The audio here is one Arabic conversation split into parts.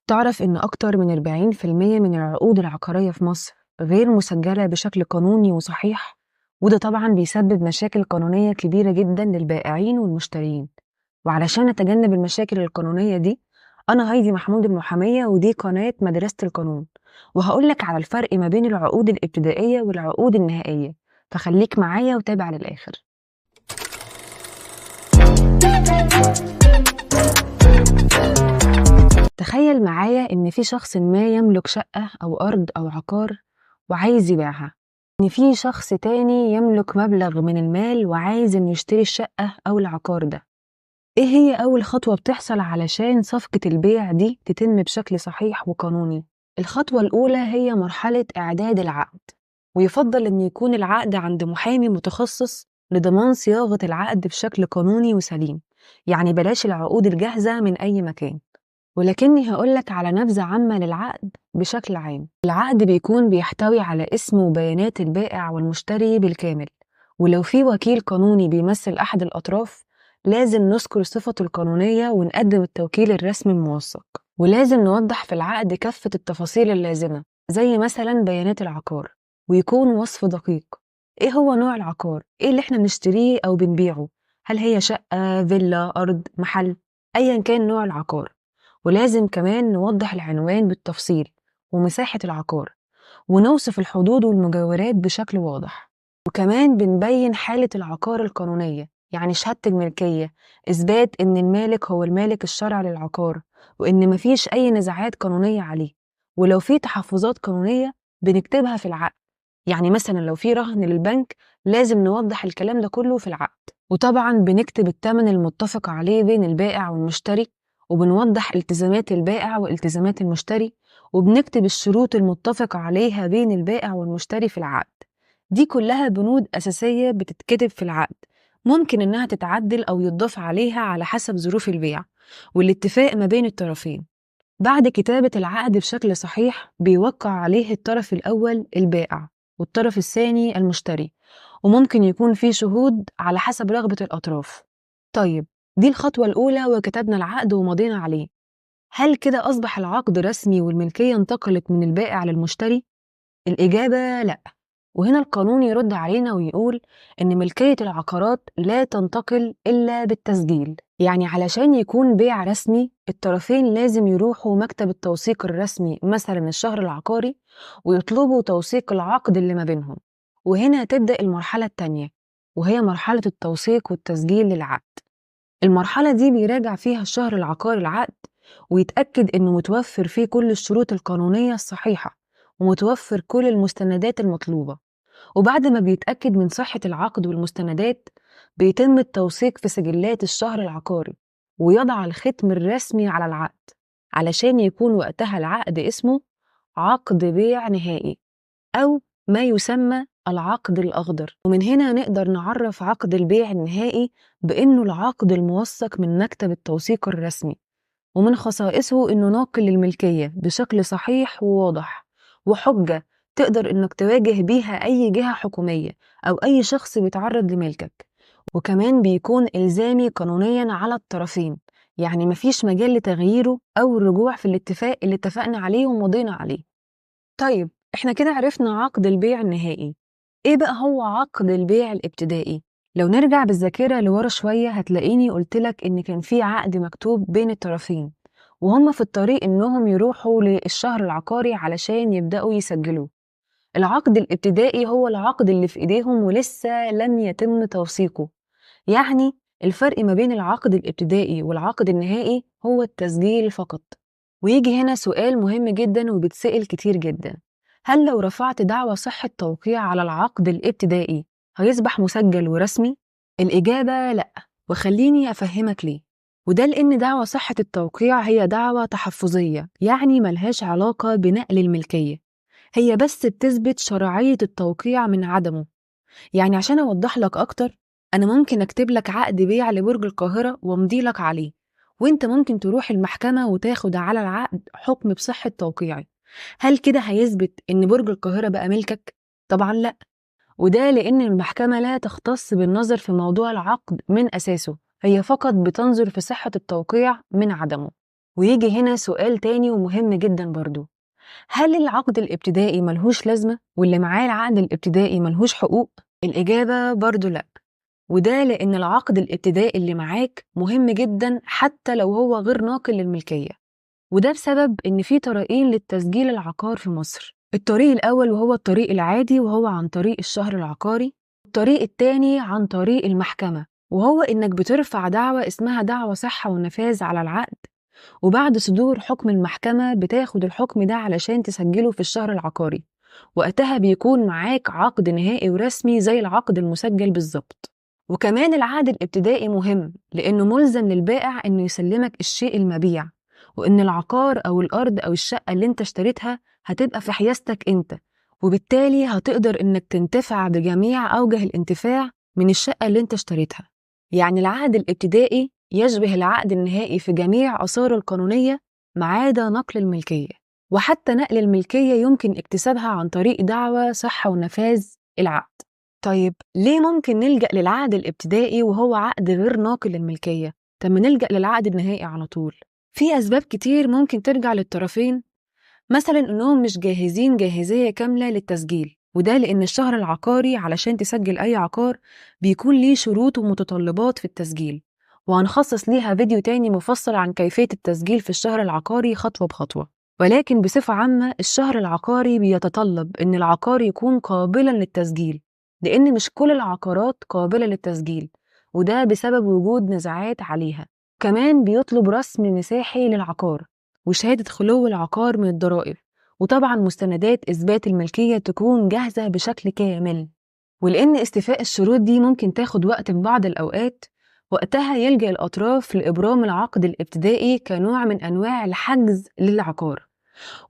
تعرف إن أكتر من 40% من العقود العقارية في مصر غير مسجلة بشكل قانوني وصحيح، وده طبعا بيسبب مشاكل قانونية كبيرة جدا للبائعين والمشترين. وعلشان نتجنب المشاكل القانونية دي، أنا هايدي محمود المحامية، ودي قناة مدرسة القانون، وهقولك على الفرق ما بين العقود الابتدائية والعقود النهائية، فخليك معايا وتابع للآخر. تخيل معايا إن في شخص ما يملك شقة أو أرض أو عقار وعايز يبيعها، إن في شخص تاني يملك مبلغ من المال وعايز إنه يشتري الشقة أو العقار ده. إيه هي أول خطوة بتحصل علشان صفقة البيع دي تتم بشكل صحيح وقانوني؟ الخطوة الأولى هي مرحلة إعداد العقد، ويفضل إن يكون العقد عند محامي متخصص لضمان صياغة العقد بشكل قانوني وسليم، يعني بلاش العقود الجاهزة من أي مكان. ولكني هقولك على نبذة عامة للعقد بشكل عام. العقد بيكون بيحتوي على اسم وبيانات البائع والمشتري بالكامل، ولو في وكيل قانوني بيمثل أحد الأطراف لازم نذكر صفته القانونية ونقدم التوكيل الرسمي الموثق. ولازم نوضح في العقد كافة التفاصيل اللازمة، زي مثلا بيانات العقار، ويكون وصف دقيق. ايه هو نوع العقار؟ ايه اللي احنا بنشتريه أو بنبيعه؟ هل هي شقة، فيلا، أرض، محل؟ أيا كان نوع العقار. ولازم كمان نوضح العنوان بالتفصيل ومساحة العقار، ونوصف الحدود والمجاورات بشكل واضح. وكمان بنبين حالة العقار القانونية، يعني شهادة الملكية، إثبات إن المالك هو المالك الشرعي للعقار، وإن مفيش أي نزاعات قانونية عليه. ولو في تحفظات قانونية بنكتبها في العقد، يعني مثلا لو في رهن للبنك لازم نوضح الكلام ده كله في العقد. وطبعا بنكتب الثمن المتفق عليه بين البائع والمشتري، وبنوضح التزامات البائع والتزامات المشتري، وبنكتب الشروط المتفق عليها بين البائع والمشتري في العقد. دي كلها بنود أساسية بتتكتب في العقد، ممكن إنها تتعدل أو يضاف عليها على حسب ظروف البيع والاتفاق ما بين الطرفين. بعد كتابة العقد بشكل صحيح بيوقع عليه الطرف الأول البائع والطرف الثاني المشتري، وممكن يكون في شهود على حسب رغبة الأطراف. طيب، دي الخطوة الأولى وكتبنا العقد ومضينا عليه. هل كده أصبح العقد رسمي والملكية انتقلت من البائع للمشتري؟ الإجابة لأ. وهنا القانون يرد علينا ويقول إن ملكية العقارات لا تنتقل إلا بالتسجيل. يعني علشان يكون بيع رسمي الطرفين لازم يروحوا مكتب التوثيق الرسمي مثلا الشهر العقاري ويطلبوا توثيق العقد اللي ما بينهم. وهنا تبدأ المرحلة التانية، وهي مرحلة التوثيق والتسجيل للعقد. المرحلة دي بيراجع فيها الشهر العقاري العقد ويتأكد إنه متوفر فيه كل الشروط القانونية الصحيحة ومتوفر كل المستندات المطلوبة. وبعد ما بيتأكد من صحة العقد والمستندات بيتم التوثيق في سجلات الشهر العقاري، ويضع الختم الرسمي على العقد علشان يكون وقتها العقد اسمه عقد بيع نهائي، أو ما يسمى العقد الأخضر. ومن هنا نقدر نعرف عقد البيع النهائي بأنه العقد الموثق من مكتب التوثيق الرسمي، ومن خصائصه إنه ناقل للملكية بشكل صحيح وواضح، وحجة تقدر إنك تواجه بيها أي جهة حكومية أو أي شخص بيتعرض لملكك. وكمان بيكون إلزامي قانونيا على الطرفين، يعني مفيش مجال لتغييره أو الرجوع في الاتفاق اللي اتفقنا عليه ومضينا عليه. طيب، احنا كده عرفنا عقد البيع النهائي. ايه بقى هو عقد البيع الابتدائي؟ لو نرجع بالذاكرة لورا شوية هتلاقيني قلتلك إن كان في عقد مكتوب بين الطرفين وهم في الطريق إنهم يروحوا للشهر العقاري علشان يبدأوا يسجلوا. العقد الابتدائي هو العقد اللي في إيديهم ولسه لم يتم توثيقه. يعني الفرق ما بين العقد الابتدائي والعقد النهائي هو التسجيل فقط. ويجي هنا سؤال مهم جدا وبتسأل كتير جدا: هل لو رفعت دعوى صحة توقيع على العقد الابتدائي هيصبح مسجل ورسمي؟ الإجابة لأ، وخليني أفهمك ليه. وده لأن دعوى صحة التوقيع هي دعوى تحفظية، يعني ملهاش علاقة بنقل الملكية، هي بس بتثبت شرعية التوقيع من عدمه. يعني عشان أوضح لك أكتر، أنا ممكن أكتب لك عقد بيع لبرج القاهرة وأمضي لك عليه، وإنت ممكن تروح المحكمة وتاخد على العقد حكم بصحة توقيعي. هل كده هيثبت إن برج القاهرة بقى ملكك؟ طبعا لأ، وده لأن المحكمة لا تختص بالنظر في موضوع العقد من أساسه، هي فقط بتنظر في صحة التوقيع من عدمه. ويجي هنا سؤال تاني ومهم جدا برضو، هل العقد الابتدائي ملهوش لازمة واللي معاه العقد الابتدائي ملهوش حقوق؟ الإجابة برضو لأ، وده لأن العقد الابتدائي اللي معاك مهم جدا حتى لو هو غير ناقل للملكية، وده بسبب إن في طريقين للتسجيل العقار في مصر. الطريق الأول وهو الطريق العادي وهو عن طريق الشهر العقاري، الطريق التاني عن طريق المحكمة وهو إنك بترفع دعوة اسمها دعوة صحة ونفاذ على العقد، وبعد صدور حكم المحكمة بتاخد الحكم ده علشان تسجله في الشهر العقاري، وقتها بيكون معاك عقد نهائي ورسمي زي العقد المسجل بالظبط. وكمان العقد الابتدائي مهم لأنه ملزم للبائع إنه يسلمك الشيء المبيع، وإن العقار أو الأرض أو الشقة اللي انت اشتريتها هتبقى في حيازتك انت، وبالتالي هتقدر إنك تنتفع بجميع أوجه الانتفاع من الشقة اللي انت اشتريتها. يعني العقد الابتدائي يشبه العقد النهائي في جميع آثاره القانونية ما عدا نقل الملكية، وحتى نقل الملكية يمكن اكتسابها عن طريق دعوى صحة ونفاذ العقد. طيب ليه ممكن نلجأ للعقد الابتدائي وهو عقد غير ناقل للملكية؟ طب ما نلجأ للعقد النهائي على طول. في أسباب كتير ممكن ترجع للطرفين، مثلا إنهم مش جاهزين جاهزية كاملة للتسجيل، وده لأن الشهر العقاري علشان تسجل أي عقار بيكون ليه شروط ومتطلبات في التسجيل، وهنخصص ليها فيديو تاني مفصل عن كيفية التسجيل في الشهر العقاري خطوة بخطوة. ولكن بصفة عامة الشهر العقاري بيتطلب إن العقار يكون قابلا للتسجيل، لأن مش كل العقارات قابلة للتسجيل، وده بسبب وجود نزاعات عليها. كمان بيطلب رسم مساحي للعقار وشهادة خلو العقار من الضرائب، وطبعا مستندات إثبات الملكية تكون جاهزة بشكل كامل. ولأن استيفاء الشروط دي ممكن تاخد وقت في بعض الأوقات، وقتها يلجأ الأطراف لإبرام العقد الابتدائي كنوع من أنواع الحجز للعقار،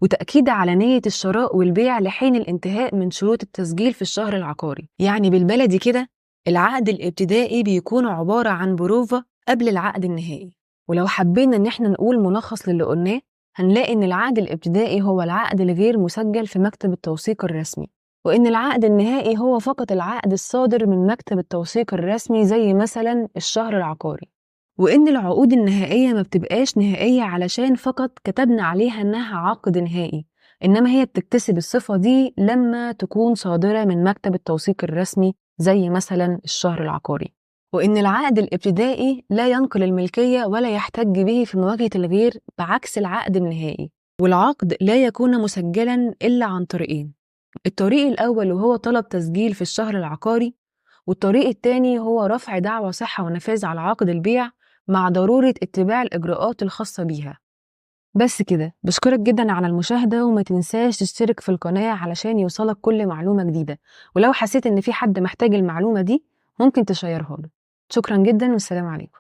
وتأكيد على نية الشراء والبيع لحين الانتهاء من شروط التسجيل في الشهر العقاري. يعني بالبلدي كده العقد الابتدائي بيكون عبارة عن بروفة قبل العقد النهائي. ولو حبينا إن احنا نقول ملخص للي قلناه، هنلاقي إن العقد الابتدائي هو العقد الغير مسجل في مكتب التوثيق الرسمي، وإن العقد النهائي هو فقط العقد الصادر من مكتب التوثيق الرسمي زي مثلا الشهر العقاري، وإن العقود النهائية ما بتبقاش نهائية علشان فقط كتبنا عليها إنها عقد نهائي، إنما هي بتكتسب الصفة دي لما تكون صادرة من مكتب التوثيق الرسمي زي مثلا الشهر العقاري. وإن العقد الابتدائي لا ينقل الملكية ولا يحتج به في مواجهة الغير بعكس العقد النهائي. والعقد لا يكون مسجلا إلا عن طريقين، الطريق الأول وهو طلب تسجيل في الشهر العقاري، والطريق التاني هو رفع دعوى صحة ونفاذ على عقد البيع مع ضرورة اتباع الإجراءات الخاصة بيها. بس كده، بشكرك جدا على المشاهدة، وما تنساش تشترك في القناة علشان يوصلك كل معلومة جديدة، ولو حسيت إن في حد محتاج المعلومة دي ممكن تشيرها له. شكرا جدا والسلام عليكم.